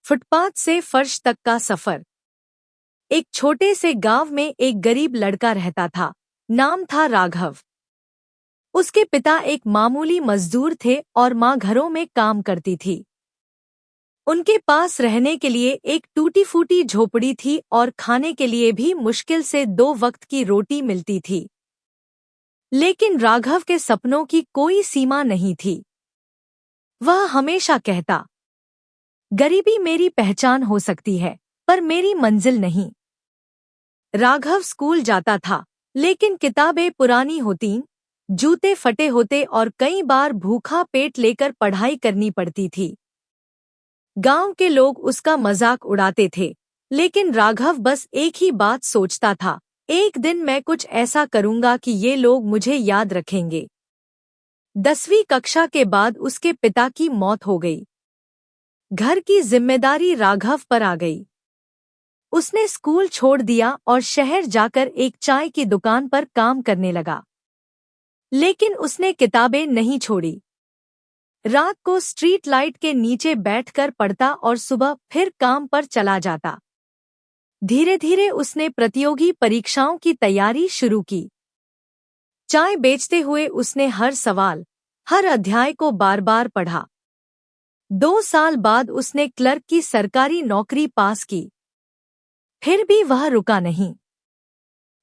Footpath से फर्श तक का सफर। एक छोटे से गांव में एक गरीब लड़का रहता था। नाम था राघव। उसके पिता एक मामूली मजदूर थे और माँ घरों में काम करती थी। उनके पास रहने के लिए एक टूटी फूटी झोपड़ी थी और खाने के लिए भी मुश्किल से 2 वक्त की रोटी मिलती थी। लेकिन राघव के सपनों की कोई सीमा नहीं थी। वह हमेशा कहता, गरीबी मेरी पहचान हो सकती है, पर मेरी मंजिल नहीं। राघव स्कूल जाता था, लेकिन किताबें पुरानी होतीं, जूते फटे होते और कई बार भूखा पेट लेकर पढ़ाई करनी पड़ती थी। गांव के लोग उसका मजाक उड़ाते थे, लेकिन राघव बस एक ही बात सोचता था, एक दिन मैं कुछ ऐसा करूंगा कि ये लोग मुझे याद रखेंगे। 10वीं कक्षा के बाद उसके पिता की मौत हो गई। घर की जिम्मेदारी राघव पर आ गई। उसने स्कूल छोड़ दिया और शहर जाकर एक चाय की दुकान पर काम करने लगा। लेकिन उसने किताबें नहीं छोड़ी। रात को स्ट्रीट लाइट के नीचे बैठकर पढ़ता और सुबह फिर काम पर चला जाता। धीरे धीरे उसने प्रतियोगी परीक्षाओं की तैयारी शुरू की। चाय बेचते हुए उसने हर सवाल, हर अध्याय को बार बार पढ़ा। 2 साल बाद उसने क्लर्क की सरकारी नौकरी पास की। फिर भी वह रुका नहीं।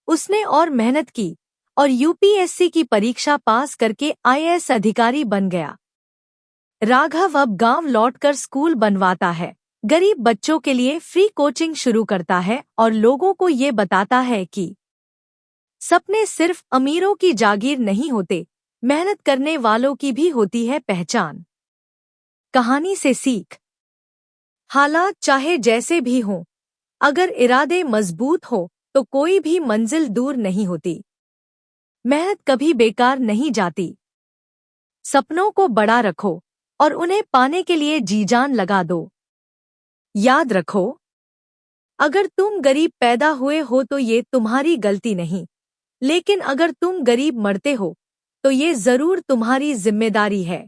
उसने और मेहनत की और यूपीएससी की परीक्षा पास करके आईएएस अधिकारी बन गया। राघव अब गांव लौटकर स्कूल बनवाता है, गरीब बच्चों के लिए फ्री कोचिंग शुरू करता है और लोगों को ये बताता है कि सपने सिर्फ अमीरों की जागीर नहीं होते, मेहनत करने वालों की भी होती है पहचान। कहानी से सीख। हालात चाहे जैसे भी हों, अगर इरादे मजबूत हो तो कोई भी मंजिल दूर नहीं होती। मेहनत कभी बेकार नहीं जाती। सपनों को बड़ा रखो और उन्हें पाने के लिए जी जान लगा दो। याद रखो, अगर तुम गरीब पैदा हुए हो तो ये तुम्हारी गलती नहीं, लेकिन अगर तुम गरीब मरते हो तो ये जरूर तुम्हारी जिम्मेदारी है।